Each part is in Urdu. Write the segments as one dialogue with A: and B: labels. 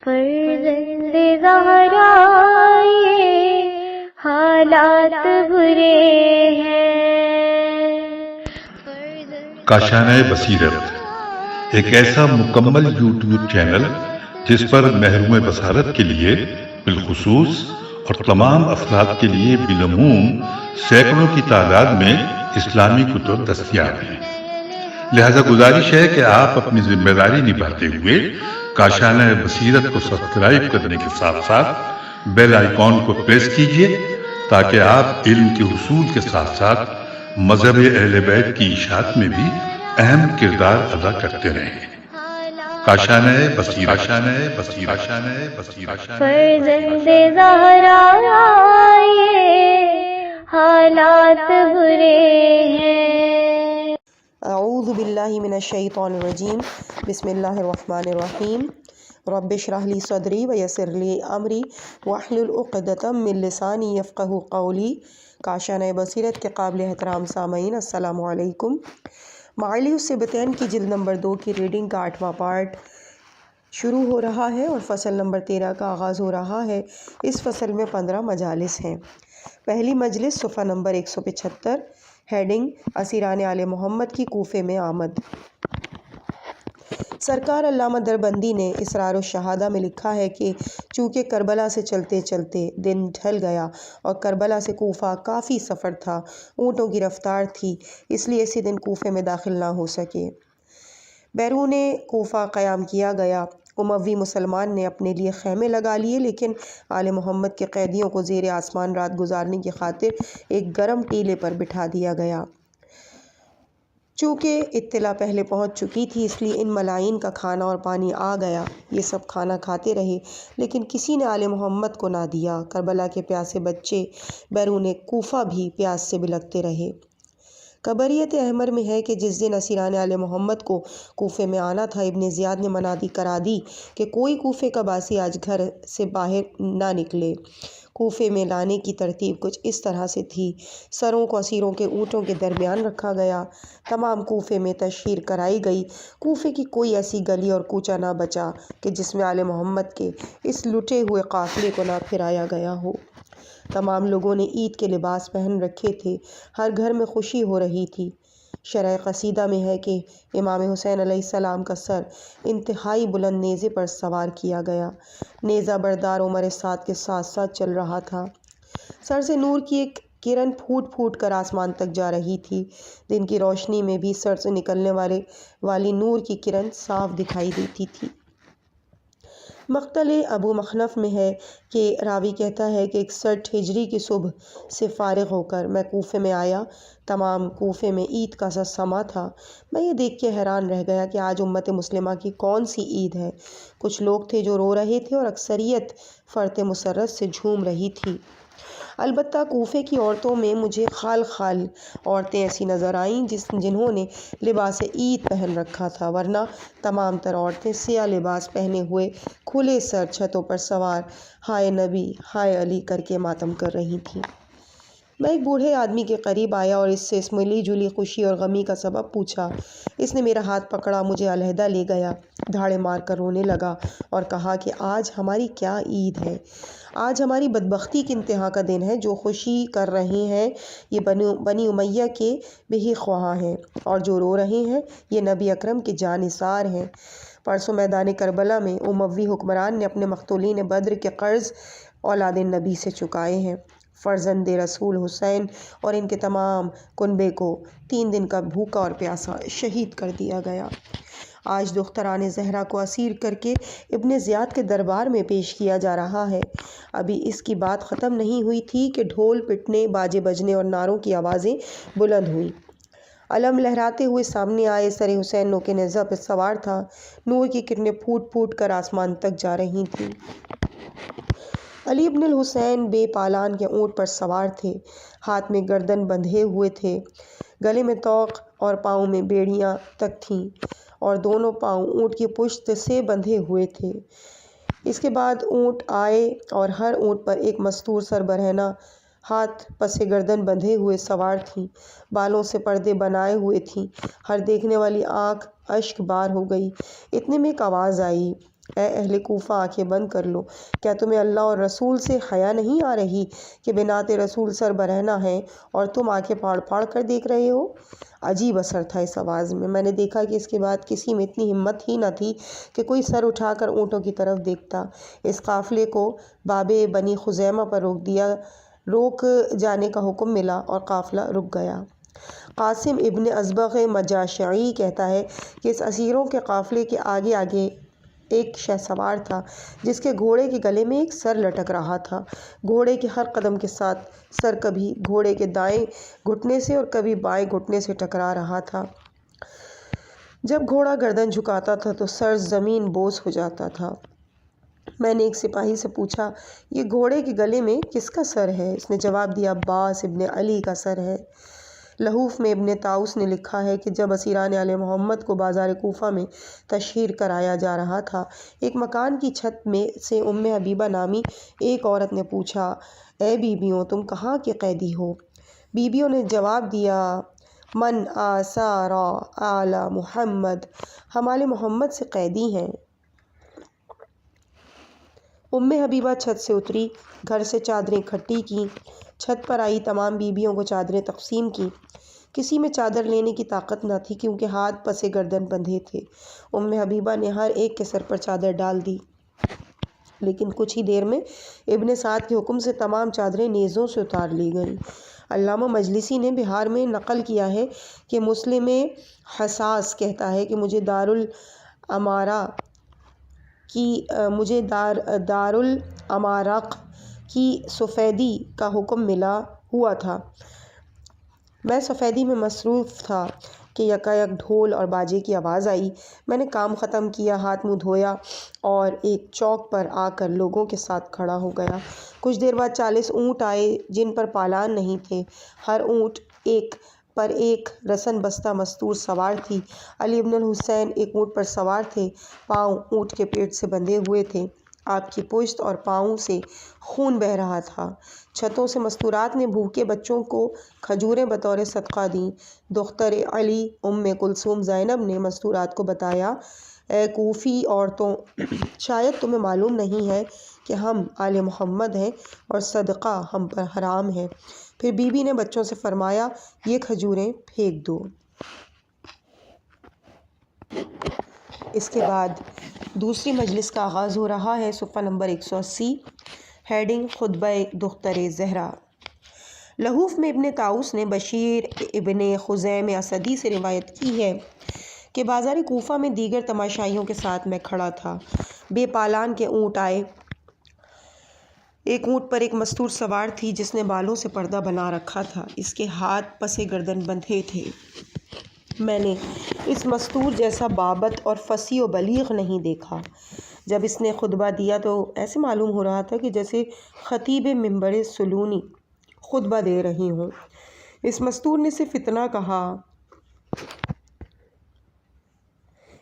A: فرزند زہرا یہ حالات برے ہیں۔
B: کاشانۂ بصیرت ایک ایسا مکمل یوٹیوب چینل جس پر محروم بصارت کے لیے بالخصوص اور تمام افراد کے لیے بالعموم سینکڑوں کی تعداد میں اسلامی کتب دستیاب ہیں۔ لہذا گزارش ہے کہ آپ اپنی ذمہ داری نبھاتے ہوئے کاشانۂ بصیرت کو سبسکرائب کرنے کے ساتھ ساتھ بیل آئیکن کو پریس کیجیے تاکہ آپ علم کے حصول کے ساتھ ساتھ مذہب اہل بیت کی اشاعت میں بھی اہم کردار ادا کرتے رہیں۔ کاشانۂ بصیرت، کاشانۂ بصیرت، کاشانۂ بصیرت۔
A: فرزند زہرا یہ حالات برے ہیں۔
C: اعوذ باللہ من الشیطان الرجیم، بسم اللہ الرحمن الرحیم۔ رب اشرح لی صدری ویسر لی امری واحلل عقدۃ من لسانی یفقہوا قولی۔ کاشانۂ بصیرت کے قابل احترام سامعین، السلام علیکم۔ معالی الصبتین کی جلد نمبر 2 کی ریڈنگ کا 8واں پارٹ شروع ہو رہا ہے اور فصل نمبر 13 کا آغاز ہو رہا ہے۔ اس فصل میں 15 مجالس ہیں۔ پہلی مجلس صفحہ نمبر 175، ہیڈنگ اسیران آل محمد کی کوفے میں آمد۔ سرکار علامہ دربندی نے اسرار الشہادہ میں لکھا ہے کہ چونکہ کربلا سے چلتے چلتے دن ڈھل گیا اور کربلا سے کوفہ کافی سفر تھا، اونٹوں کی رفتار تھی، اس لیے اسی دن کوفے میں داخل نہ ہو سکے۔ بیرون کوفہ قیام کیا گیا۔ اموی مسلمان نے اپنے لیے خیمے لگا لیے، لیکن آل محمد کے قیدیوں کو زیر آسمان رات گزارنے کی خاطر ایک گرم ٹیلے پر بٹھا دیا گیا۔ چونکہ اطلاع پہلے پہنچ چکی تھی، اس لیے ان ملائین کا کھانا اور پانی آ گیا۔ یہ سب کھانا کھاتے رہے، لیکن کسی نے آل محمد کو نہ دیا۔ کربلا کے پیاسے بچے بیرون کوفہ بھی پیاس سے بلکتے رہے۔ قبریت احمر میں ہے کہ جس دن اسیران آل محمد کو کوفے میں آنا تھا، ابن زیاد نے منادی کرا دی کہ کوئی کوفے کا باسی آج گھر سے باہر نہ نکلے۔ کوفے میں لانے کی ترتیب کچھ اس طرح سے تھی۔ سروں کو اسیروں کے اونٹوں کے درمیان رکھا گیا، تمام کوفے میں تشہیر کرائی گئی۔ کوفے کی کوئی ایسی گلی اور کوچہ نہ بچا کہ جس میں آل محمد کے اس لٹے ہوئے قافلے کو نہ پھرایا گیا ہو۔ تمام لوگوں نے عید کے لباس پہن رکھے تھے، ہر گھر میں خوشی ہو رہی تھی۔ شرح قصیدہ میں ہے کہ امام حسین علیہ السلام کا سر انتہائی بلند نیزے پر سوار کیا گیا۔ نیزہ بردار عمر سعد کے ساتھ ساتھ چل رہا تھا۔ سر سے نور کی ایک کرن پھوٹ پھوٹ کر آسمان تک جا رہی تھی۔ دن کی روشنی میں بھی سر سے نکلنے والی نور کی کرن صاف دکھائی دیتی تھی۔ مقتل ابو مخنف میں ہے کہ راوی کہتا ہے کہ 61 ہجری کی صبح سے فارغ ہو کر میں کوفے میں آیا۔ تمام کوفے میں عید کا سا سما تھا۔ میں یہ دیکھ کے حیران رہ گیا کہ آج امت مسلمہ کی کون سی عید ہے۔ کچھ لوگ تھے جو رو رہے تھے اور اکثریت فرط مسرت سے جھوم رہی تھی۔ البتہ کوفے کی عورتوں میں مجھے خال خال عورتیں ایسی نظر آئیں جنہوں نے لباس عید پہن رکھا تھا، ورنہ تمام تر عورتیں سیاہ لباس پہنے ہوئے کھلے سر چھتوں پر سوار ہائے نبی ہائے علی کر کے ماتم کر رہی تھیں۔ میں ایک بوڑھے آدمی کے قریب آیا اور اس سے اس ملی جلی خوشی اور غمی کا سبب پوچھا۔ اس نے میرا ہاتھ پکڑا، مجھے علیحدہ لے گیا، دھاڑے مار کر رونے لگا اور کہا کہ آج ہماری کیا عید ہے، آج ہماری بدبختی کی انتہا کا دن ہے۔ جو خوشی کر رہے ہیں یہ بنی امیہ کے بہی خواہاں ہیں، اور جو رو رہے ہیں یہ نبی اکرم کے جانثار ہیں۔ پرسوں میدان کربلا میں اموی حکمران نے اپنے مقتولین بدر کے قرض اولاد نبی سے چکائے ہیں۔ فرزند رسول حسین اور ان کے تمام کنبے کو 3 دن کا بھوکا اور پیاسا شہید کر دیا گیا۔ آج دختران زہرا کو اسیر کر کے ابن زیاد کے دربار میں پیش کیا جا رہا ہے۔ ابھی اس کی بات ختم نہیں ہوئی تھی کہ ڈھول پٹنے، باجے بجنے اور نعروں کی آوازیں بلند ہوئیں۔ علم لہراتے ہوئے سامنے آئے۔ سر حسین نوک نیزہ پہ سوار تھا۔ نور کی کرنیں پھوٹ پھوٹ کر آسمان تک جا رہی تھیں۔ علی بن الحسین بے پالان کے اونٹ پر سوار تھے، ہاتھ میں گردن بندھے ہوئے تھے، گلے میں طوق اور پاؤں میں بیڑیاں تک تھیں، اور دونوں پاؤں اونٹ کی پشت سے بندھے ہوئے تھے۔ اس کے بعد اونٹ آئے اور ہر اونٹ پر ایک مستور سر برہنہ ہاتھ پس گردن بندھے ہوئے سوار تھیں، بالوں سے پردے بنائے ہوئے تھیں۔ ہر دیکھنے والی آنکھ اشک بار ہو گئی۔ اتنے میں ایک آواز آئی، اے اہل کوفہ آنکھیں بند کر لو، کیا تمہیں اللہ اور رسول سے حیا نہیں آ رہی کہ بنات رسول سر برہنہ ہیں اور تم آنکھیں پھاڑ پھاڑ کر دیکھ رہے ہو؟ عجیب اثر تھا اس آواز میں نے دیکھا کہ اس کے بعد کسی میں اتنی ہمت ہی نہ تھی کہ کوئی سر اٹھا کر اونٹوں کی طرف دیکھتا۔ اس قافلے کو باب بنی خزیمہ پر روک جانے کا حکم ملا اور قافلہ رک گیا۔ قاسم ابن ازبغ مجاشعی کہتا ہے کہ اس اسیروں کے قافلے کے آگے آگے ایک شہ سوار تھا جس کے گھوڑے کے گلے میں ایک سر لٹک رہا تھا۔ گھوڑے کے ہر قدم کے ساتھ سر کبھی گھوڑے کے دائیں گھٹنے سے اور کبھی بائیں گھٹنے سے ٹکرا رہا تھا۔ جب گھوڑا گردن جھکاتا تھا تو سر زمین بوس ہو جاتا تھا۔ میں نے ایک سپاہی سے پوچھا، یہ گھوڑے کے گلے میں کس کا سر ہے؟ اس نے جواب دیا، عباس ابن علی کا سر ہے۔ لہوف میں ابن طاؤس نے لکھا ہے کہ جب اسیران آل محمد کو بازار کوفہ میں تشہیر کرایا جا رہا تھا، ایک مکان کی چھت میں سے ام حبیبہ نامی ایک عورت نے پوچھا، اے بیبیوں، تم کہاں کے قیدی ہو؟ بیبیوں نے جواب دیا، من آثار آل محمد، ہم آل محمد سے قیدی ہیں۔ ام حبیبہ چھت سے اتری، گھر سے چادریں اکٹھی کیں، چھت پر آئی تمام بیبیوں کو چادریں تقسیم کی۔ کسی میں چادر لینے کی طاقت نہ تھی کیونکہ ہاتھ پس گردن بندھے تھے۔ ام حبیبہ نے ہر ایک کے سر پر چادر ڈال دی، لیکن کچھ ہی دیر میں ابن سعد کے حکم سے تمام چادریں نیزوں سے اتار لی گئیں۔ علامہ مجلسی نے بہار میں نقل کیا ہے کہ مسلم حساس کہتا ہے کہ مجھے دارالامارق کی سفیدی کا حکم ملا ہوا تھا۔ میں سفیدی میں مصروف تھا کہ یکایک ڈھول اور باجے کی آواز آئی۔ میں نے کام ختم کیا، ہاتھ منہ دھویا اور ایک چوک پر آ کر لوگوں کے ساتھ کھڑا ہو گیا۔ کچھ دیر بعد 40 اونٹ آئے جن پر پالان نہیں تھے۔ ہر اونٹ ایک پر ایک رسن بستہ مستور سوار تھی۔ علی بن الحسین ایک اونٹ پر سوار تھے، پاؤں اونٹ کے پیٹ سے بندھے ہوئے تھے، آپ کی پشت اور پاؤں سے خون بہہ رہا تھا۔ چھتوں سے مستورات نے بھوکے بچوں کو کھجوریں بطور صدقہ دیں۔ دختر علی ام کلثوم زینب نے مستورات کو بتایا، اے کوفی عورتوں، شاید تمہیں معلوم نہیں ہے کہ ہم آل محمد ہیں اور صدقہ ہم پر حرام ہے۔ پھر بی بی نے بچوں سے فرمایا، یہ کھجوریں پھینک دو۔ اس کے بعد دوسری مجلس کا آغاز ہو رہا ہے۔ صفحہ نمبر 180، ہیڈنگ خطبہ دختر زہرا۔ لہوف میں ابن طاؤس نے بشیر ابن خزیم اسدی سے روایت کی ہے کہ بازار کوفہ میں دیگر تماشائیوں کے ساتھ میں کھڑا تھا۔ بے پالان کے اونٹ آئے، ایک اونٹ پر ایک مستور سوار تھی جس نے بالوں سے پردہ بنا رکھا تھا، اس کے ہاتھ پس گردن بندھے تھے۔ میں نے اس مستور جیسا بابت اور فصیح و بلیغ نہیں دیکھا۔ جب اس نے خطبہ دیا تو ایسے معلوم ہو رہا تھا کہ جیسے خطیب منبر سلونی خطبہ دے رہی ہوں۔ اس مستور نے صرف اتنا کہا،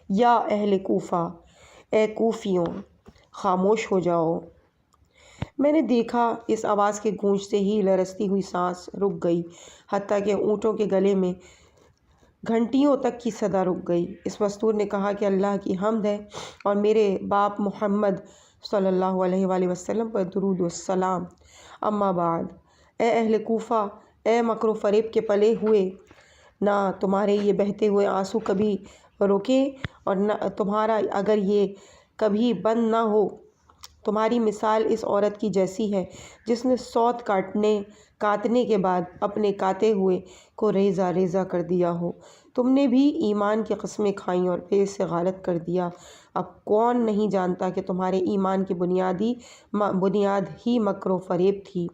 C: یا اہل کوفہ، اے کوفیوں، خاموش ہو جاؤ۔ میں نے دیکھا اس آواز کے گونج سے ہی لرزتی ہوئی سانس رک گئی، حتیٰ کہ اونٹوں کے گلے میں گھنٹیوں تک کی صدا رک گئی۔ اس مستور نے کہا کہ اللہ کی حمد ہے اور میرے باپ محمد صلی اللہ علیہ وآلہ وسلم پر درود و السلام، اما بعد، اے اہل کوفہ، اے مکر و فریب کے پلے ہوئے، نہ تمہارے یہ بہتے ہوئے آنسو کبھی رکے اور نہ تمہارا اگر یہ کبھی بند نہ ہو۔ تمہاری مثال اس عورت کی جیسی ہے جس نے سوت کاٹنے کے بعد اپنے کاتے ہوئے کو ریزہ ریزہ کر دیا ہو۔ تم نے بھی ایمان کی قسمیں کھائیں اور پھر سے غلط کر دیا۔ اب کون نہیں جانتا کہ تمہارے ایمان کی بنیاد ہی مکر و فریب تھی۔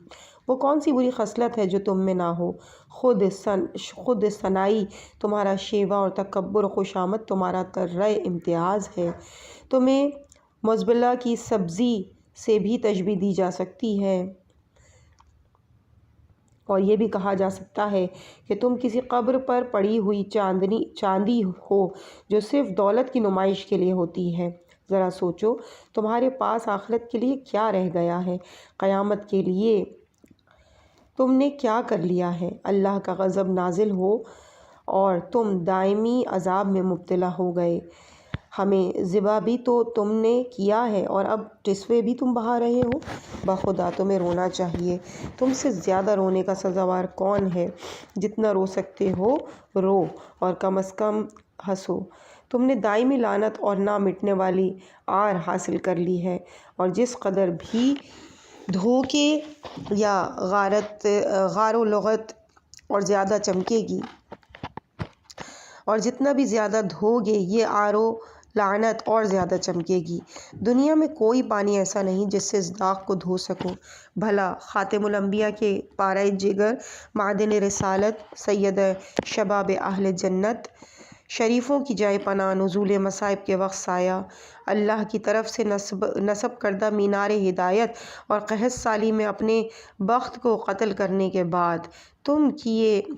C: وہ کون سی بری خصلت ہے جو تم میں نہ ہو؟ خود ثنائی تمہارا شیوہ اور تکبر و خوشامد تمہارا طرۂ امتیاز ہے۔ تمہیں مزبلہ کی سبزی سے بھی تشبیہ دی جا سکتی ہے اور یہ بھی کہا جا سکتا ہے کہ تم کسی قبر پر پڑی ہوئی چاندی ہو جو صرف دولت کی نمائش کے لیے ہوتی ہے۔ ذرا سوچو، تمہارے پاس آخرت کے لیے کیا رہ گیا ہے؟ قیامت کے لیے تم نے کیا کر لیا ہے؟ اللہ کا غضب نازل ہو اور تم دائمی عذاب میں مبتلا ہو گئے۔ ہمیں ذبح بھی تو تم نے کیا ہے اور اب ٹسوے بھی تم بہا رہے ہو۔ بخدا تمہیں رونا چاہیے، تم سے زیادہ رونے کا سزاوار کون ہے؟ جتنا رو سکتے ہو رو اور کم از کم ہنسو۔ تم نے دائمی لعنت اور نہ مٹنے والی عار حاصل کر لی ہے، اور جس قدر بھی دھوکے یا غار و لغت اور زیادہ چمکے گی اور جتنا بھی زیادہ دھوگے یہ عار و لعنت اور زیادہ چمکے گی۔ دنیا میں کوئی پانی ایسا نہیں جس سے اس داغ کو دھو سکو۔ بھلا خاتم الانبیاء کے پارۂ جگر، معدن رسالت، سید شباب اہل جنت، شریفوں کی جائے پناہ، نزول مصائب کے وقت سایہ، اللہ کی طرف سے نصب کردہ مینار ہدایت اور قحط سالی میں اپنے بخت کو قتل کرنے کے بعد تم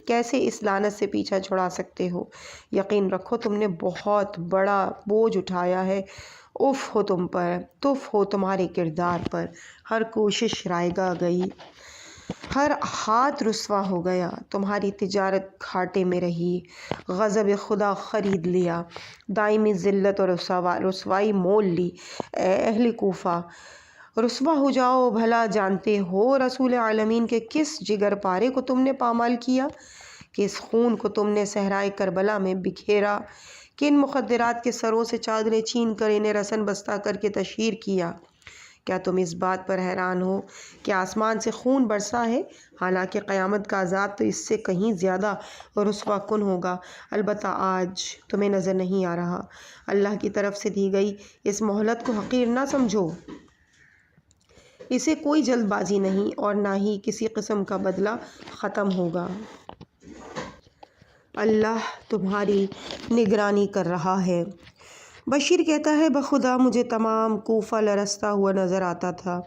C: کیسے اس لعنت سے پیچھا چھڑا سکتے ہو؟ یقین رکھو تم نے بہت بڑا بوجھ اٹھایا ہے۔ اف ہو تم پر، تف ہو تمہارے کردار پر۔ ہر کوشش رائگاں گئی، ہر ہاتھ رسوا ہو گیا، تمہاری تجارت گھاٹے میں رہی، غضب خدا خرید لیا، دائمی ذلت اور رسوائی مول لی۔ اے اہل کوفہ، رسوا ہو جاؤ۔ بھلا جانتے ہو رسول عالمین کے کس جگر پارے کو تم نے پامال کیا، کس خون کو تم نے صحرائے کربلا میں بکھیرا، کن مخدرات کے سروں سے چادریں چھین کر انہیں رسن بستہ کر کے تشہیر کیا۔ کیا تم اس بات پر حیران ہو کہ آسمان سے خون برسا ہے؟ حالانکہ قیامت کا عذاب تو اس سے کہیں زیادہ رسوا کن ہوگا۔ البتہ آج تمہیں نظر نہیں آ رہا۔ اللہ کی طرف سے دی گئی اس مہلت کو حقیر نہ سمجھو، اسے کوئی جلد بازی نہیں اور نہ ہی کسی قسم کا بدلہ ختم ہوگا۔ اللہ تمہاری نگرانی کر رہا ہے۔ بشیر کہتا ہے بخدا مجھے تمام کوفہ لرزتا ہوا نظر آتا تھا،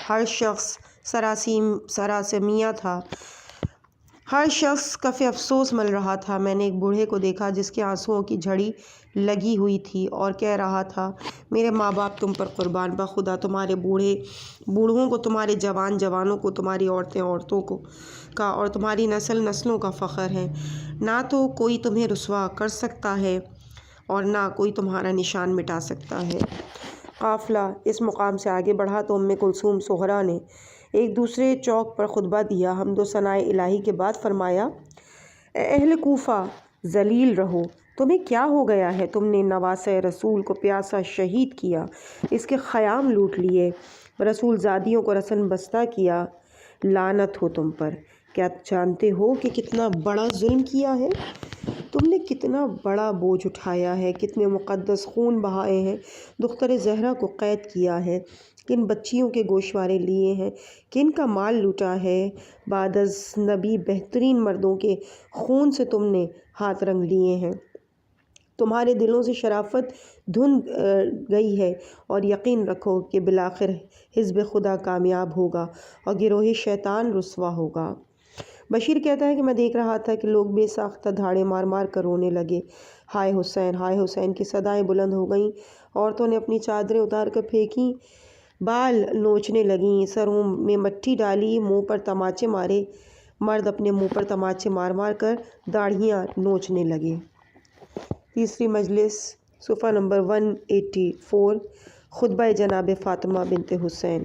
C: ہر شخص سراسیمیا تھا، ہر شخص کف افسوس مل رہا تھا۔ میں نے ایک بوڑھے کو دیکھا جس کے آنسوؤں کی جھڑی لگی ہوئی تھی اور کہہ رہا تھا میرے ماں باپ تم پر قربان، بخدا تمہارے بوڑھوں کو، تمہارے جوانوں کو، تمہاری عورتوں کا اور تمہاری نسلوں کا فخر ہے۔ نہ تو کوئی تمہیں رسوا کر سکتا ہے اور نہ کوئی تمہارا نشان مٹا سکتا ہے۔ قافلہ اس مقام سے آگے بڑھا تو کلثوم زہرا نے ایک دوسرے چوک پر خطبہ دیا۔ حمد و ثناء الہی کے بعد فرمایا، اے اہل کوفہ، ذلیل رہو، تمہیں کیا ہو گیا ہے؟ تم نے نواسۂ رسول کو پیاسا شہید کیا، اس کے خیام لوٹ لیے، رسول زادیوں کو رسن بستہ کیا۔ لعنت ہو تم پر۔ کیا جانتے ہو کہ کتنا بڑا ظلم کیا ہے؟ تم نے کتنا بڑا بوجھ اٹھایا ہے، کتنے مقدس خون بہائے ہیں، دختر زہرا کو قید کیا ہے، کن بچیوں کے گوشوارے لیے ہیں، کن کا مال لوٹا ہے۔ بعد از نبی بہترین مردوں کے خون سے تم نے ہاتھ رنگ لیے ہیں۔ تمہارے دلوں سے شرافت دھند گئی ہے، اور یقین رکھو کہ بالآخر حزب خدا کامیاب ہوگا اور گروہ شیطان رسوا ہوگا۔ بشیر کہتا ہے کہ میں دیکھ رہا تھا کہ لوگ بے ساختہ دھاڑے مار مار کر رونے لگے۔ ہائے حسین، ہائے حسین کی صدائیں بلند ہو گئیں، عورتوں نے اپنی چادریں اتار کر پھینکیں، بال نوچنے لگیں، سروں میں مٹی ڈالی، منہ پر تماچے مارے، مرد اپنے منہ پر تماچے مار مار کر داڑھیاں نوچنے لگے۔ تیسری مجلس، صفحہ نمبر 184، خطبہ جناب فاطمہ بنت حسین۔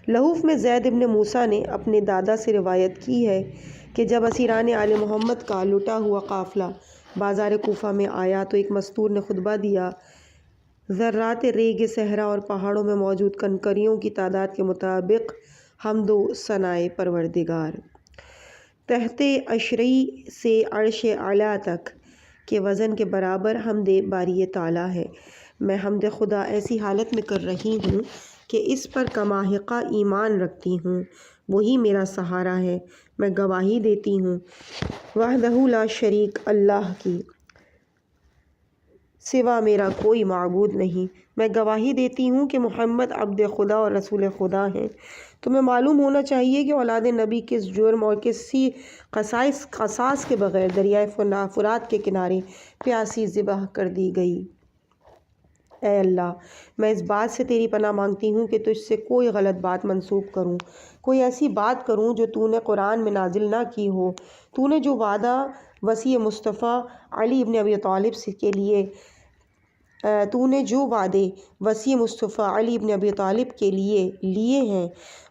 C: لحوف میں زید ابن موسیٰ نے اپنے دادا سے روایت کی ہے کہ جب اسیران آل محمد کا لٹا ہوا قافلہ بازار کوفہ میں آیا تو ایک مستور نے خطبہ دیا، ذرات ریگ صحرا اور پہاڑوں میں موجود کنکریوں کی تعداد کے مطابق حمد و ثناء پروردگار، تحت عشرئی سے عرش اعلیٰ تک کے وزن کے برابر حمد باری تعالیٰ ہے۔ میں حمد خدا ایسی حالت میں کر رہی ہوں کہ اس پر کما حقہ ایمان رکھتی ہوں، وہی میرا سہارا ہے۔ میں گواہی دیتی ہوں وحدہ لا شریک اللہ کی سوا میرا کوئی معبود نہیں۔ میں گواہی دیتی ہوں کہ محمد عبد خدا اور رسول خدا ہیں۔ تمہیں معلوم ہونا چاہیے کہ اولاد نبی کس جرم اور کسی قصاص کے بغیر دریائے فرات کے کنارے پیاسی ذبح کر دی گئی۔ اے اللہ، میں اس بات سے تیری پناہ مانگتی ہوں کہ تجھ سے کوئی غلط بات منسوب کروں، کوئی ایسی بات کروں جو تو نے قرآن میں نازل نہ کی ہو۔ تو نے جو وعدہ وصی مصطفیٰ علی ابن ابی طالب کے لیے تو نے جو وعدے وصی مصطفیٰ علی ابن ابی طالب کے لیے ہیں،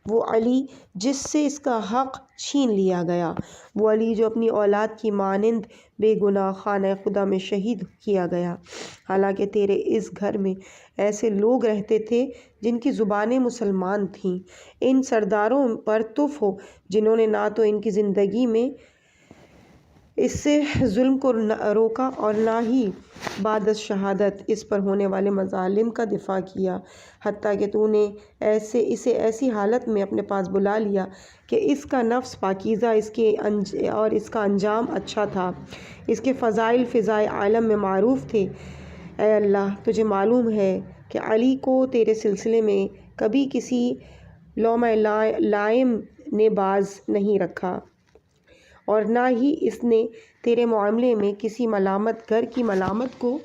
C: وہ علی جس سے اس کا حق چھین لیا گیا، وہ علی جو اپنی اولاد کی مانند بے گناہ خانہ خدا میں شہید کیا گیا، حالانکہ تیرے اس گھر میں ایسے لوگ رہتے تھے جن کی زبانیں مسلمان تھیں۔ ان سرداروں پر تف ہو جنہوں نے نہ تو ان کی زندگی میں اس سے ظلم کو روکا اور نہ ہی بعد از شہادت اس پر ہونے والے مظالم کا دفاع کیا، حتیٰ کہ تو نے اسے ایسی حالت میں اپنے پاس بلا لیا کہ اس کا نفس پاکیزہ اور اس کا انجام اچھا تھا، اس کے فضائل فضائے عالم میں معروف تھے۔ اے اللہ، تجھے معلوم ہے کہ علی کو تیرے سلسلے میں کبھی کسی لومہ لائم نے باز نہیں رکھا، اور نہ ہی اس نے تیرے معاملے میں کسی ملامت گر کی ملامت کو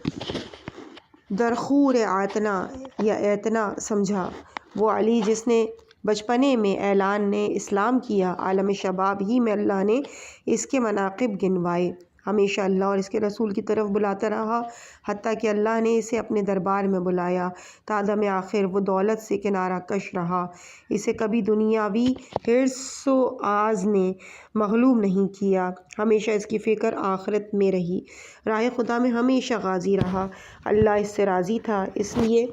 C: درخور اعتنا سمجھا۔ وہ علی جس نے بچپنے میں اعلان اسلام کیا، عالم شباب ہی میں اللہ نے اس کے مناقب گنوائے، ہمیشہ اللہ اور اس کے رسول کی طرف بلاتا رہا، حتیٰ کہ اللہ نے اسے اپنے دربار میں بلایا۔ تادم آخر وہ دولت سے کنارہ کش رہا، اسے کبھی دنیاوی حرص و آز نے مغلوب نہیں کیا، ہمیشہ اس کی فکر آخرت میں رہی، راہ خدا میں ہمیشہ غازی رہا۔ اللہ اس سے راضی تھا، اس لیے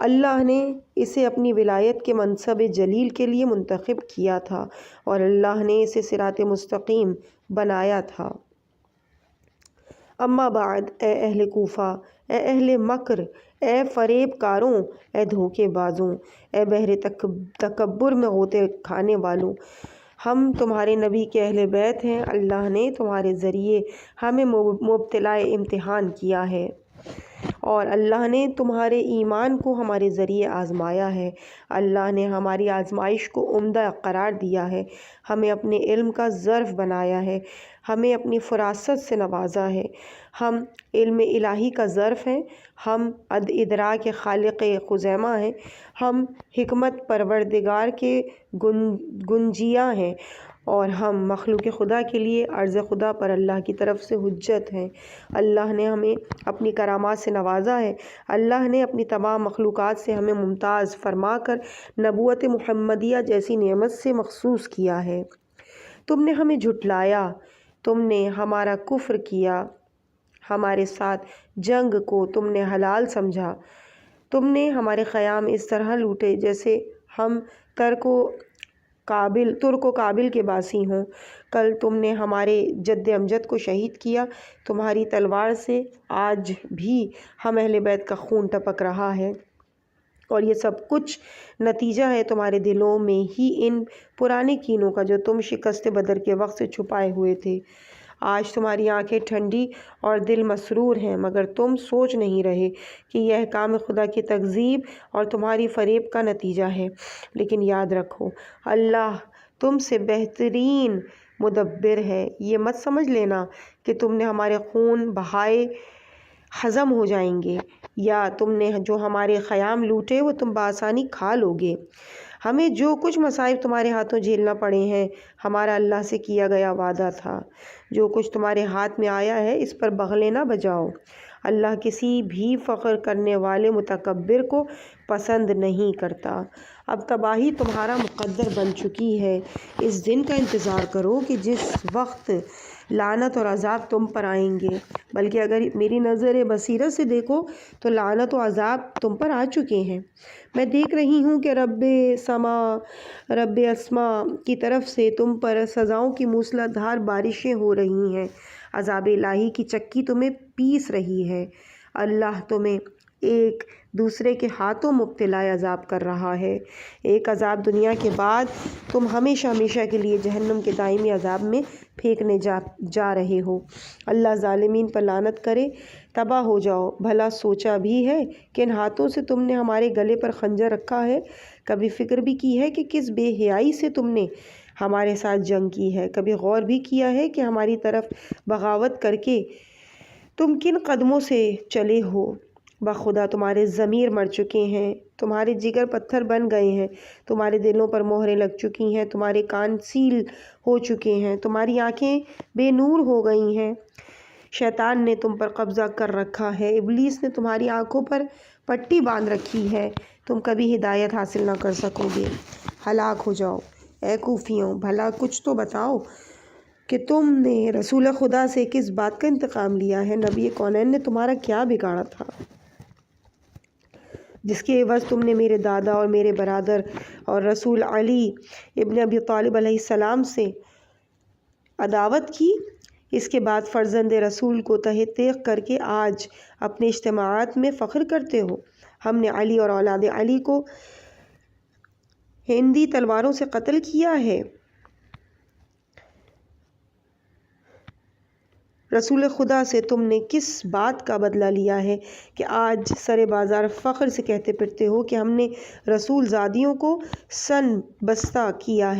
C: اللہ نے اسے اپنی ولایت کے منصب جلیل کے لیے منتخب کیا تھا، اور اللہ نے اسے صراط مستقیم بنایا تھا۔ اما بعد، اے اہل کوفہ، اے اہل مکر، اے فریب کاروں، اے دھوکے بازوں، اے بحر تکبر میں غوطے کھانے والوں، ہم تمہارے نبی کے اہل بیت ہیں، اللہ نے تمہارے ذریعے ہمیں مبتلا امتحان کیا ہے، اور اللہ نے تمہارے ایمان کو ہمارے ذریعے آزمایا ہے، اللہ نے ہماری آزمائش کو عمدہ قرار دیا ہے، ہمیں اپنے علم کا ظرف بنایا ہے، ہمیں اپنی فراست سے نوازا ہے، ہم علم الہی کا ظرف ہیں، ہم ادراک خالق خزیمہ ہیں، ہم حکمت پروردگار کے گنجیاں ہیں، اور ہم مخلوق خدا کے لیے عرض خدا پر اللہ کی طرف سے حجت ہیں۔ اللہ نے ہمیں اپنی کرامات سے نوازا ہے، اللہ نے اپنی تمام مخلوقات سے ہمیں ممتاز فرما کر نبوت محمدیہ جیسی نعمت سے مخصوص کیا ہے۔ تم نے ہمیں جھٹلایا، تم نے ہمارا کفر کیا، ہمارے ساتھ جنگ کو تم نے حلال سمجھا، تم نے ہمارے خیام اس طرح لوٹے جیسے ہم ترک و کابل کے باسی ہوں۔ کل تم نے ہمارے جد امجد کو شہید کیا، تمہاری تلوار سے آج بھی ہم اہل بیت کا خون ٹپک رہا ہے، اور یہ سب کچھ نتیجہ ہے تمہارے دلوں میں ہی ان پرانے کینوں کا جو تم شکست بدر کے وقت سے چھپائے ہوئے تھے۔ آج تمہاری آنکھیں ٹھنڈی اور دل مسرور ہیں، مگر تم سوچ نہیں رہے کہ یہ احکام خدا کی تکذیب اور تمہاری فریب کا نتیجہ ہے۔ لیکن یاد رکھو، اللہ تم سے بہترین مدبر ہے، یہ مت سمجھ لینا کہ تم نے ہمارے خون بہائے ہضم ہو جائیں گے، یا تم نے جو ہمارے خیام لوٹے وہ تم بآسانی کھا لوگے۔ ہمیں جو کچھ مصائب تمہارے ہاتھوں جھیلنا پڑے ہیں، ہمارا اللہ سے کیا گیا وعدہ تھا۔ جو کچھ تمہارے ہاتھ میں آیا ہے اس پر بغلے نہ بجاؤ، اللہ کسی بھی فخر کرنے والے متکبر کو پسند نہیں کرتا۔ اب تباہی تمہارا مقدر بن چکی ہے، اس دن کا انتظار کرو کہ جس وقت لعنت اور عذاب تم پر آئیں گے، بلکہ اگر میری نظر بصیرت سے دیکھو تو لعنت و عذاب تم پر آ چکے ہیں۔ میں دیکھ رہی ہوں کہ رب اسماء کی طرف سے تم پر سزاؤں کی موسلا دھار بارشیں ہو رہی ہیں، عذاب الہی کی چکی تمہیں پیس رہی ہے، اللہ تمہیں ایک دوسرے کے ہاتھوں مبتلا عذاب کر رہا ہے۔ ایک عذاب دنیا کے بعد تم ہمیشہ ہمیشہ کے لیے جہنم کے دائمی عذاب میں پھینکنے جا رہے ہو۔ اللہ ظالمین پر لعنت کرے، تباہ ہو جاؤ۔ بھلا سوچا بھی ہے کہ ان ہاتھوں سے تم نے ہمارے گلے پر خنجر رکھا ہے؟ کبھی فکر بھی کی ہے کہ کس بے حیائی سے تم نے ہمارے ساتھ جنگ کی ہے؟ کبھی غور بھی کیا ہے کہ ہماری طرف بغاوت کر کے تم کن قدموں سے چلے ہو؟ بخدا تمہارے ضمیر مر چکے ہیں، تمہارے جگر پتھر بن گئے ہیں، تمہارے دلوں پر مہریں لگ چکی ہیں، تمہارے کان سیل ہو چکے ہیں، تمہاری آنکھیں بے نور ہو گئی ہیں۔ شیطان نے تم پر قبضہ کر رکھا ہے، ابلیس نے تمہاری آنکھوں پر پٹی باندھ رکھی ہے، تم کبھی ہدایت حاصل نہ کر سکو گے، ہلاک ہو جاؤ۔ اے کوفیوں، بھلا کچھ تو بتاؤ کہ تم نے رسول خدا سے کس بات کا انتقام لیا ہے؟ نبی کونین نے تمہارا کیا بگاڑا تھا جس کے عوض تم نے میرے دادا اور میرے برادر اور رسول علی ابن ابی طالب علیہ السلام سے عداوت کی؟ اس کے بعد فرزند رسول کو تہ تیغ کر کے آج اپنے اجتماعات میں فخر کرتے ہو۔ ہم نے علی اور اولاد علی کو ہندی تلواروں سے قتل کیا ہے۔ رسول خدا سے تم نے کس بات کا بدلہ لیا ہے کہ آج سر بازار فخر سے کہتے پھرتے ہو کہ ہم نے رسول زادیوں کو رسن بستہ کیا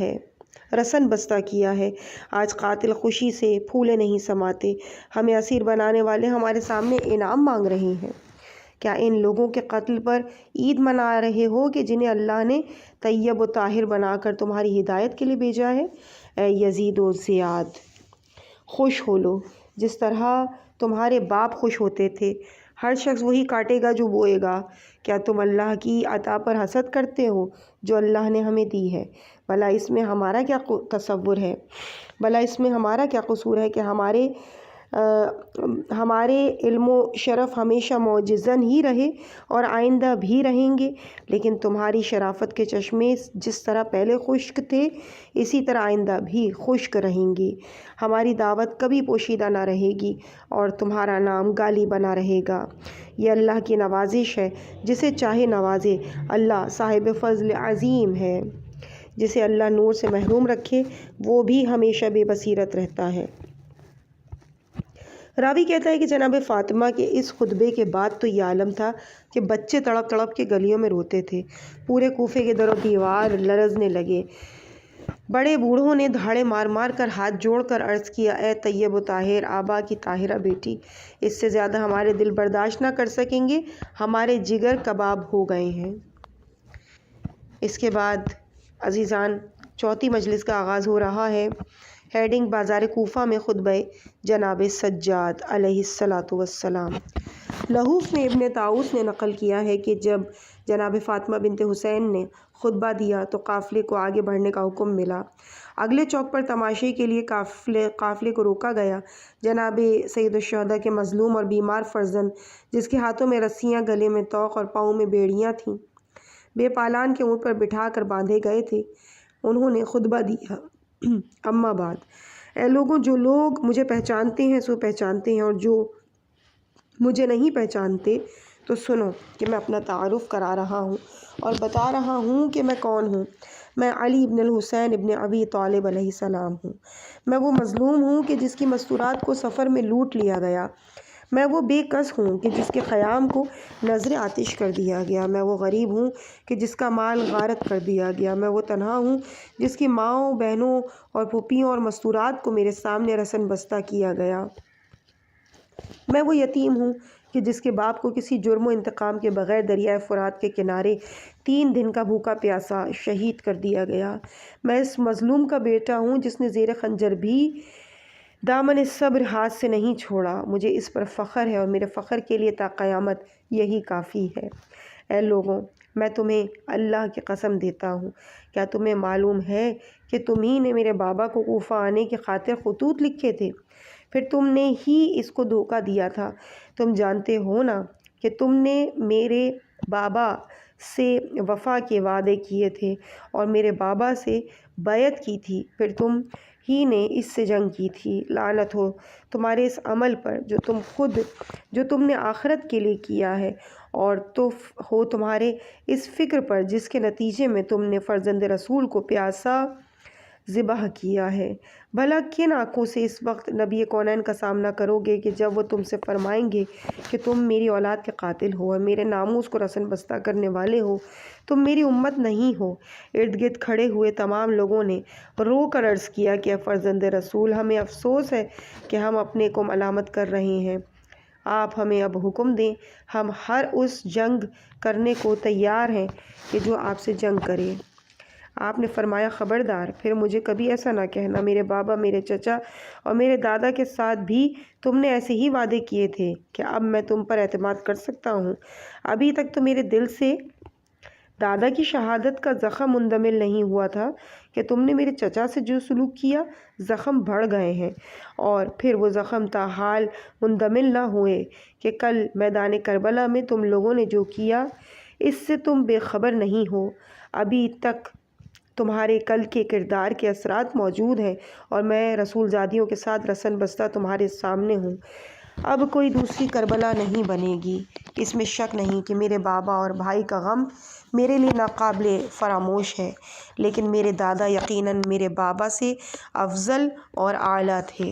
C: ہے؟ آج قاتل خوشی سے پھولے نہیں سماتے، ہمیں اسیر بنانے والے ہمارے سامنے انعام مانگ رہے ہیں۔ کیا ان لوگوں کے قتل پر عید منا رہے ہو کہ جنہیں اللہ نے طیب و طاہر بنا کر تمہاری ہدایت کے لیے بھیجا ہے؟ اے یزید و زیاد، خوش ہو لو جس طرح تمہارے باپ خوش ہوتے تھے، ہر شخص وہی کاٹے گا جو بوئے گا۔ کیا تم اللہ کی عطا پر حسد کرتے ہو جو اللہ نے ہمیں دی ہے؟ بھلا اس میں ہمارا کیا تصور ہے؟ بھلا اس میں ہمارا کیا قصور ہے کہ ہمارے علم و شرف ہمیشہ معجزاً ہی رہے اور آئندہ بھی رہیں گے، لیکن تمہاری شرافت کے چشمے جس طرح پہلے خشک تھے اسی طرح آئندہ بھی خشک رہیں گے۔ ہماری دعوت کبھی پوشیدہ نہ رہے گی اور تمہارا نام گالی بنا رہے گا۔ یہ اللہ کی نوازش ہے، جسے چاہے نوازے، اللہ صاحب فضل عظیم ہے۔ جسے اللہ نور سے محروم رکھے وہ بھی ہمیشہ بے بصیرت رہتا ہے۔ راوی کہتا ہے کہ جناب فاطمہ کے اس خطبے کے بعد تو یہ عالم تھا کہ بچے تڑپ تڑپ کے گلیوں میں روتے تھے، پورے کوفے کے در و دیوار لرزنے لگے، بڑے بوڑھوں نے دھاڑے مار مار کر ہاتھ جوڑ کر عرض کیا، اے طیب و طاہر آبا کی طاہرہ بیٹی، اس سے زیادہ ہمارے دل برداشت نہ کر سکیں گے، ہمارے جگر کباب ہو گئے ہیں۔ اس کے بعد عزیزان چوتھی مجلس کا آغاز ہو رہا ہے۔ ہیڈنگ بازار کوفہ میں خطبہ جناب سجاد علیہ السلام۔ لہوف میں ابن طاؤس نے نقل کیا ہے کہ جب جناب فاطمہ بنت حسین نے خطبہ دیا تو قافلے کو آگے بڑھنے کا حکم ملا۔ اگلے چوک پر تماشے کے لیے قافلے کو روکا گیا۔ جناب سید الشہداء کے مظلوم اور بیمار فرزند، جس کے ہاتھوں میں رسیاں، گلے میں طوق اور پاؤں میں بیڑیاں تھیں، بے پالان کے اونٹ پر بٹھا کر باندھے گئے تھے، انہوں نے خطبہ دیا، اما بعد، اے لوگوں، جو لوگ مجھے پہچانتے ہیں سو پہچانتے ہیں، اور جو مجھے نہیں پہچانتے تو سنو کہ میں اپنا تعارف کرا رہا ہوں اور بتا رہا ہوں کہ میں کون ہوں۔ میں علی ابن الحسین ابن ابی طالب علیہ السلام ہوں۔ میں وہ مظلوم ہوں کہ جس کی مستورات کو سفر میں لوٹ لیا گیا۔ میں وہ بے کس ہوں کہ جس کے خیام کو نظر آتش کر دیا گیا۔ میں وہ غریب ہوں کہ جس کا مال غارت کر دیا گیا۔ میں وہ تنہا ہوں جس کی ماؤں، بہنوں اور پھوپھیوں اور مستورات کو میرے سامنے رسن بستہ کیا گیا۔ میں وہ یتیم ہوں کہ جس کے باپ کو کسی جرم و انتقام کے بغیر دریائے فرات کے کنارے 3 دن کا بھوکا پیاسا شہید کر دیا گیا۔ میں اس مظلوم کا بیٹا ہوں جس نے زیر خنجر بھی دامن صبر ہاتھ سے نہیں چھوڑا۔ مجھے اس پر فخر ہے اور میرے فخر کے لیے تا قیامت یہی کافی ہے۔ اے لوگوں، میں تمہیں اللہ کی قسم دیتا ہوں، کیا تمہیں معلوم ہے کہ تم ہی نے میرے بابا کو کوفہ آنے کی خاطر خطوط لکھے تھے؟ پھر تم نے ہی اس کو دھوکہ دیا تھا۔ تم جانتے ہو نا کہ تم نے میرے بابا سے وفا کے وعدے کیے تھے اور میرے بابا سے بیعت کی تھی، پھر تم ہی نے اس سے جنگ کی تھی۔ لعنت ہو تمہارے اس عمل پر جو تم نے آخرت کے لیے کیا ہے، اور ہو تمہارے اس فکر پر جس کے نتیجے میں تم نے فرزند رسول کو پیاسا ذبح کیا ہے۔ بھلا کن آنکھوں سے اس وقت نبی کونین کا سامنا کرو گے کہ جب وہ تم سے فرمائیں گے کہ تم میری اولاد کے قاتل ہو اور میرے ناموس کو رسن بستہ کرنے والے ہو، تم میری امت نہیں ہو۔ ارد گرد کھڑے ہوئے تمام لوگوں نے رو کر عرض کیا کہ اے فرزند رسول، ہمیں افسوس ہے کہ ہم اپنے کو ملامت کر رہے ہیں، آپ ہمیں اب حکم دیں، ہم ہر اس جنگ کرنے کو تیار ہیں کہ جو آپ سے جنگ کرے۔ آپ نے فرمایا خبردار، پھر مجھے کبھی ایسا نہ کہنا، میرے بابا، میرے چچا اور میرے دادا کے ساتھ بھی تم نے ایسے ہی وعدے کیے تھے کہ اب میں تم پر اعتماد کر سکتا ہوں؟ ابھی تک تو میرے دل سے دادا کی شہادت کا زخم مندمل نہیں ہوا تھا کہ تم نے میرے چچا سے جو سلوک کیا، زخم بڑھ گئے ہیں، اور پھر وہ زخم تاحال مندمل نہ ہوئے کہ کل میدان کربلا میں تم لوگوں نے جو کیا اس سے تم بے خبر نہیں ہو۔ ابھی تک تمہارے کل کے کردار کے اثرات موجود ہیں اور میں رسول زادیوں کے ساتھ رسن بستہ تمہارے سامنے ہوں۔ اب کوئی دوسری کربلا نہیں بنے گی، اس میں شک نہیں کہ میرے بابا اور بھائی کا غم میرے لیے ناقابل فراموش ہے، لیکن میرے دادا یقیناً میرے بابا سے افضل اور اعلیٰ تھے۔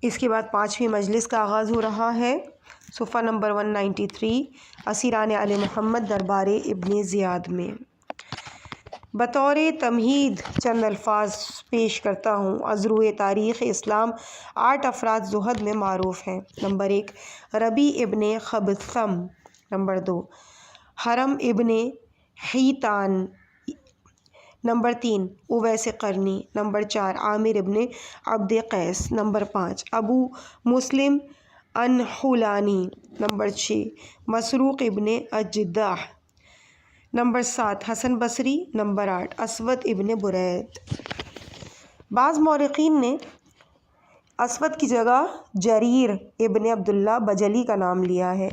C: اس کے بعد 5ویں مجلس کا آغاز ہو رہا ہے۔ صفحہ نمبر 193، اسیران آل محمد دربار ابن زیاد میں۔ بطور تمہید چند الفاظ پیش کرتا ہوں۔ از روئے تاریخ اسلام 8 افراد زہد میں معروف ہیں۔ نمبر 1 ربیع ابن خبثم، نمبر 2 حرم ابن حیطان، نمبر 3 اویس قرنی، نمبر 4 عامر ابن عبد قیس، نمبر 5 ابو مسلم انحولانی، نمبر 6 مسروق ابن اجدح، نمبر 7 حسن بصری، نمبر 8 اسود ابن برید۔ بعض مورخین نے اسود کی جگہ جریر ابن عبداللہ بجلی کا نام لیا ہے۔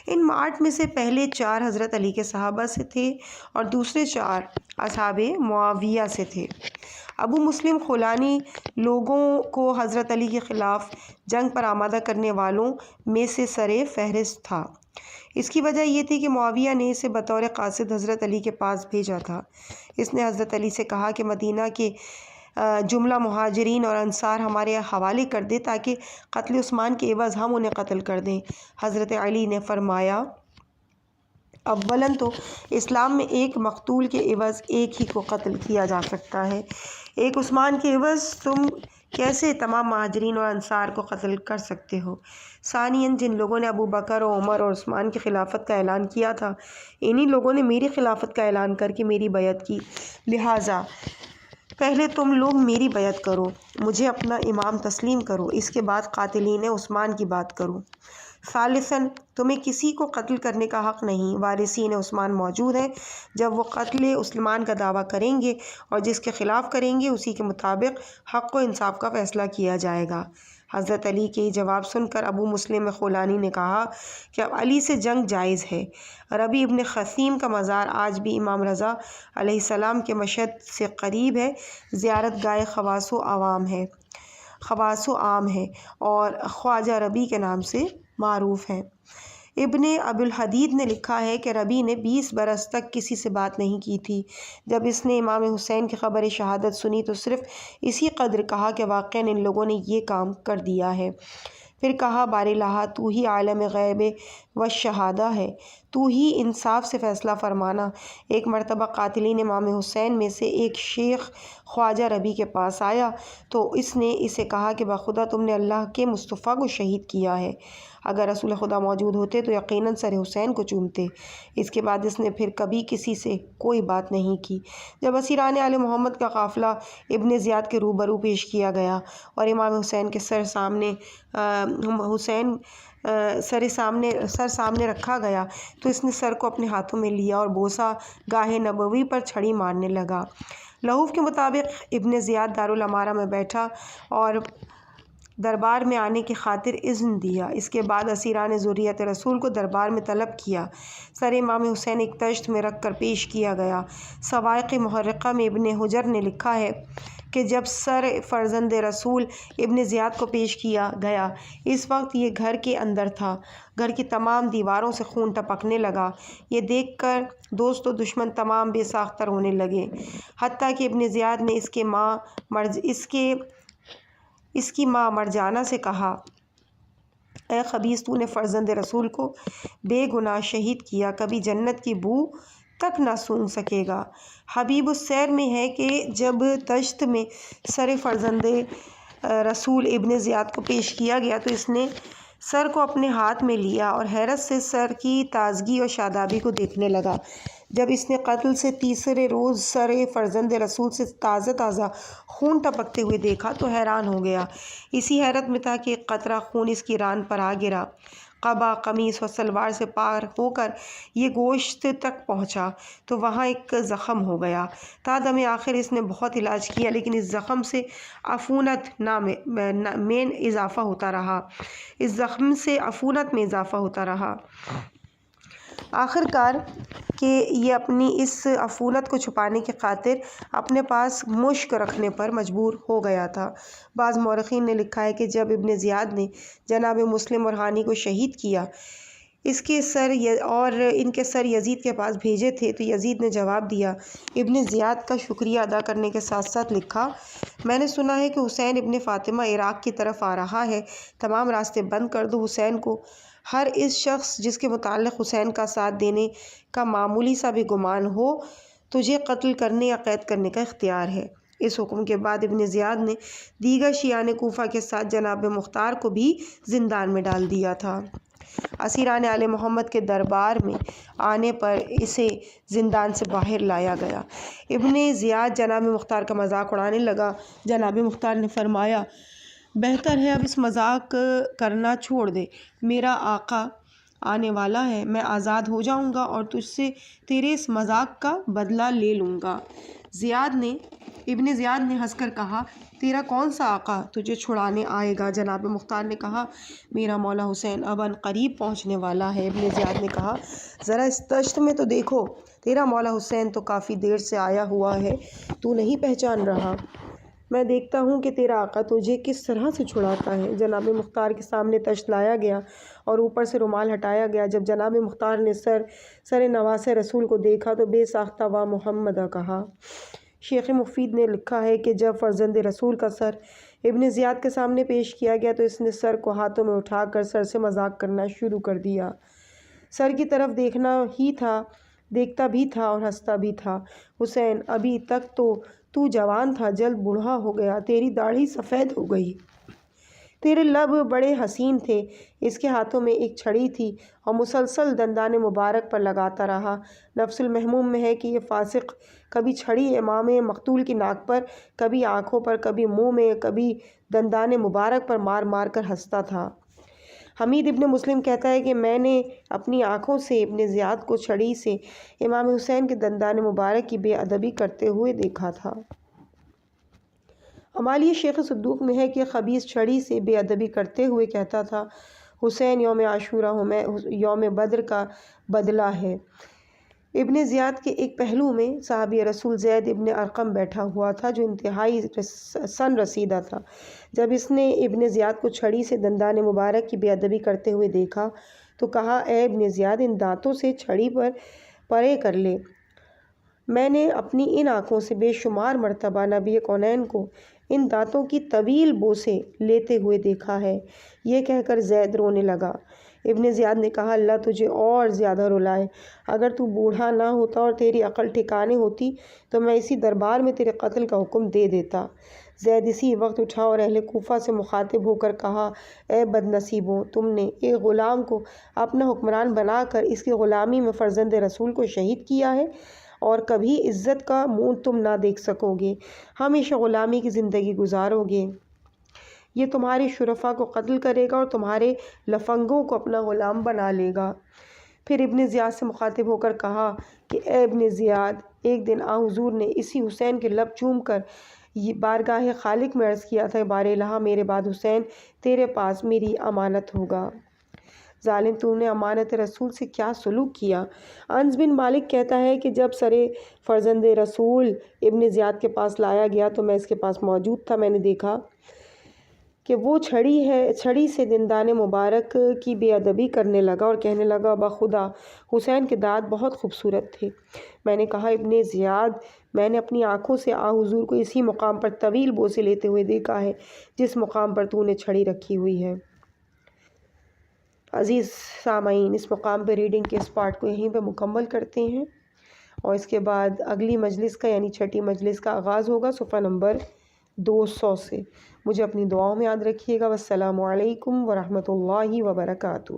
C: ان 8 میں سے پہلے 4 حضرت علی کے صحابہ سے تھے اور دوسرے 4 اصحاب معاویہ سے تھے۔ ابو مسلم خولانی لوگوں کو حضرت علی کے خلاف جنگ پر آمادہ کرنے والوں میں سے سر فہرست تھا۔ اس کی وجہ یہ تھی کہ معاویہ نے اسے بطور قاصد حضرت علی کے پاس بھیجا تھا۔ اس نے حضرت علی سے کہا کہ مدینہ کے جملہ مہاجرین اور انصار ہمارے حوالے کر دے تاکہ قتل عثمان کے عوض ہم انہیں قتل کر دیں۔ حضرت علی نے فرمایا اولاً تو اسلام میں ایک مقتول کے عوض ایک ہی کو قتل کیا جا سکتا ہے، ایک عثمان کے عوض تم کیسے تمام مہاجرین اور انصار کو قتل کر سکتے ہو؟ ثانیاً جن لوگوں نے ابو بکر و عمر اور عثمان کی خلافت کا اعلان کیا تھا، انہی لوگوں نے میری خلافت کا اعلان کر کے میری بیعت کی، لہٰذا پہلے تم لوگ میری بیعت کرو، مجھے اپنا امام تسلیم کرو، اس کے بعد قاتلین عثمان کی بات کرو۔ ثالثاً تمہیں کسی کو قتل کرنے کا حق نہیں، وارثین عثمان موجود ہیں، جب وہ قتل عثمان کا دعویٰ کریں گے اور جس کے خلاف کریں گے اسی کے مطابق حق و انصاف کا فیصلہ کیا جائے گا۔ حضرت علی کے یہ جواب سن کر ابو مسلم خولانی نے کہا کہ اب علی سے جنگ جائز ہے۔ ربیع ابن خثیم کا مزار آج بھی امام رضا علیہ السلام کے مشہد سے قریب ہے، زیارت گاہ خواص و عام ہے اور خواجہ ربیع کے نام سے معروف ہے۔ ابن ابی الحدید نے لکھا ہے کہ ربیع نے 20 برس تک کسی سے بات نہیں کی تھی۔ جب اس نے امام حسین کی خبر شہادت سنی تو صرف اسی قدر کہا کہ واقعاً ان لوگوں نے یہ کام کر دیا ہے۔ پھر کہا بار الہ تو ہی عالم غیب و شہادہ ہے، تو ہی انصاف سے فیصلہ فرمانا۔ ایک مرتبہ قاتلین امام حسین میں سے ایک شیخ خواجہ ربیع کے پاس آیا تو اس نے اسے کہا کہ بخدا تم نے اللہ کے مصطفیٰ کو شہید کیا ہے، اگر رسول خدا موجود ہوتے تو یقیناً سر حسین کو چومتے۔ اس کے بعد اس نے پھر کبھی کسی سے کوئی بات نہیں کی۔ جب اسیران آل محمد کا قافلہ ابن زیاد کے روبرو پیش کیا گیا اور امام حسین کے سر سامنے رکھا گیا تو اس نے سر کو اپنے ہاتھوں میں لیا اور بوسہ گاہ نبوی پر چھڑی مارنے لگا۔ لحوف کے مطابق ابن زیاد دارالامارہ میں بیٹھا اور دربار میں آنے کی خاطر اذن دیا۔ اس کے بعد اسیران ذریت رسول کو دربار میں طلب کیا۔ سر امام حسین ایک تشت میں رکھ کر پیش کیا گیا۔ سوائق محرقہ میں ابن حجر نے لکھا ہے کہ جب سر فرزند رسول ابن زیاد کو پیش کیا گیا اس وقت یہ گھر کے اندر تھا۔ گھر کی تمام دیواروں سے خون ٹپکنے لگا۔ یہ دیکھ کر دوست و دشمن تمام بے ساختر ہونے لگے، حتیٰ کہ ابن زیاد نے اس کی ماں مرجانہ سے کہا اے خبیث، تو نے فرزند رسول کو بے گناہ شہید کیا، کبھی جنت کی بو تک نہ سونگھ سکے گا۔ حبیب السیر میں ہے کہ جب تشت میں سر فرزند رسول ابن زیاد کو پیش کیا گیا تو اس نے سر کو اپنے ہاتھ میں لیا اور حیرت سے سر کی تازگی اور شادابی کو دیکھنے لگا۔ جب اس نے قتل سے تیسرے روز سر فرزند رسول سے تازہ تازہ خون ٹپکتے ہوئے دیکھا تو حیران ہو گیا۔ اسی حیرت میں تھا کہ ایک قطرہ خون اس کی ران پر آ گرا۔ قبا، قمیص و سلوار سے پار ہو کر یہ گوشت تک پہنچا تو وہاں ایک زخم ہو گیا۔ تا دم آخر اس نے بہت علاج کیا لیکن اس زخم سے عفونت میں اضافہ ہوتا رہا۔ آخر کار کہ یہ اپنی اس عفونت کو چھپانے کی خاطر اپنے پاس مشک رکھنے پر مجبور ہو گیا تھا۔ بعض مورخین نے لکھا ہے کہ جب ابن زیاد نے جناب مسلم اور ہانی کو شہید کیا، ان کے سر یزید کے پاس بھیجے تھے تو یزید نے جواب دیا، ابن زیاد کا شکریہ ادا کرنے کے ساتھ ساتھ لکھا، میں نے سنا ہے کہ حسین ابن فاطمہ عراق کی طرف آ رہا ہے، تمام راستے بند کر دو۔ حسین کو ہر اس شخص جس کے متعلق حسین کا ساتھ دینے کا معمولی سا بھی گمان ہو، تجھے قتل کرنے یا قید کرنے کا اختیار ہے۔ اس حکم کے بعد ابن زیاد نے دیگر شیعان کوفہ کے ساتھ جناب مختار کو بھی زندان میں ڈال دیا تھا۔ اسیران آل محمد کے دربار میں آنے پر اسے زندان سے باہر لایا گیا۔ ابن زیاد جناب مختار کا مذاق اڑانے لگا۔ جناب مختار نے فرمایا، بہتر ہے اب اس مذاق کرنا چھوڑ دے، میرا آقا آنے والا ہے، میں آزاد ہو جاؤں گا اور تجھ سے تیرے اس مذاق کا بدلہ لے لوں گا۔ ابن زیاد نے ہنس کر کہا، تیرا کون سا آقا تجھے چھڑانے آئے گا؟ جناب مختار نے کہا، میرا مولا حسین اب ان قریب پہنچنے والا ہے۔ ابن زیاد نے کہا، ذرا اس دشت میں تو دیکھو، تیرا مولا حسین تو کافی دیر سے آیا ہوا ہے، تو نہیں پہچان رہا؟ میں دیکھتا ہوں کہ تیرا آقا تجھے کس طرح سے چھڑاتا ہے۔ جناب مختار کے سامنے تشت لایا گیا اور اوپر سے رومال ہٹایا گیا۔ جب جناب مختار نے سر نواس رسول کو دیکھا تو بے ساختہ وا محمدہ کہا۔ شیخ مفید نے لکھا ہے کہ جب فرزند رسول کا سر ابن زیاد کے سامنے پیش کیا گیا تو اس نے سر کو ہاتھوں میں اٹھا کر سر سے مذاق کرنا شروع کر دیا۔ سر کی طرف دیکھتا بھی تھا اور ہنستا بھی تھا۔ حسین، ابھی تک تو جوان تھا، جلد بوڑھا ہو گیا، تیری داڑھی سفید ہو گئی، تیرے لب بڑے حسین تھے۔ اس کے ہاتھوں میں ایک چھڑی تھی اور مسلسل دندان مبارک پر لگاتا رہا۔ نفس المحموم میں ہے کہ یہ فاسق کبھی چھڑی امام مقتول کی ناک پر، کبھی آنکھوں پر، کبھی منہ میں، کبھی دندان مبارک پر مار مار کر ہنستا تھا۔ حمید ابن مسلم کہتا ہے کہ میں نے اپنی آنکھوں سے ابن زیاد کو چھڑی سے امام حسین کے دندان مبارک کی بے ادبی کرتے ہوئے دیکھا تھا۔ عمالی شیخ صدوق میں ہے کہ خبیث چھڑی سے بے ادبی کرتے ہوئے کہتا تھا، حسین یوم عاشوراء یوم بدر کا بدلہ ہے۔ ابن زیاد کے ایک پہلو میں صحابی رسول زید ابن ارقم بیٹھا ہوا تھا جو انتہائی سن رسیدہ تھا۔ جب اس نے ابن زیاد کو چھڑی سے دندان مبارک کی بے ادبی کرتے ہوئے دیکھا تو کہا، اے ابن زیاد، ان دانتوں سے چھڑی پر پرے کر لے، میں نے اپنی ان آنکھوں سے بے شمار مرتبہ نبی کونین کو ان دانتوں کی طویل بوسے لیتے ہوئے دیکھا ہے۔ یہ کہہ کر زید رونے لگا۔ ابن زیاد نے کہا، اللہ تجھے اور زیادہ رلائے، اگر تو بوڑھا نہ ہوتا اور تیری عقل ٹھکانے ہوتی تو میں اسی دربار میں تیرے قتل کا حکم دے دیتا۔ زید اسی وقت اٹھا اور اہل کوفہ سے مخاطب ہو کر کہا، اے بد نصیبوں، تم نے ایک غلام کو اپنا حکمران بنا کر اس کی غلامی میں فرزند رسول کو شہید کیا ہے اور کبھی عزت کا منہ تم نہ دیکھ سکو گے، ہمیشہ غلامی کی زندگی گزارو گے۔ یہ تمہارے شرفاء کو قتل کرے گا اور تمہارے لفنگوں کو اپنا غلام بنا لے گا۔ پھر ابن زیاد سے مخاطب ہو کر کہا کہ اے ابن زیاد، ایک دن حضور نے اسی حسین کے لب چوم کر بارگاہ خالق میں عرض کیا تھا، بار الہ میرے بعد حسین تیرے پاس میری امانت ہوگا۔ ظالم، تو نے امانت رسول سے کیا سلوک کیا؟ انس بن مالک کہتا ہے کہ جب سر فرزند رسول ابن زیاد کے پاس لایا گیا تو میں اس کے پاس موجود تھا۔ میں نے دیکھا کہ وہ چھڑی سے دندان مبارک کی بے ادبی کرنے لگا اور کہنے لگا، بخدا حسین کے دانت بہت خوبصورت تھے۔ میں نے کہا، ابن زیاد، میں نے اپنی آنکھوں سے حضور کو اسی مقام پر طویل بوسے لیتے ہوئے دیکھا ہے جس مقام پر تو نے چھڑی رکھی ہوئی ہے۔ عزیز سامعین، اس مقام پہ ریڈنگ کے اس پارٹ کو یہیں پہ مکمل کرتے ہیں اور اس کے بعد اگلی مجلس کا یعنی چھٹی مجلس کا آغاز ہوگا صفحہ نمبر 200 سے۔ مجھے اپنی دعاؤں میں یاد رکھیے گا۔ والسلام علیکم ورحمۃ اللہ وبرکاتہ۔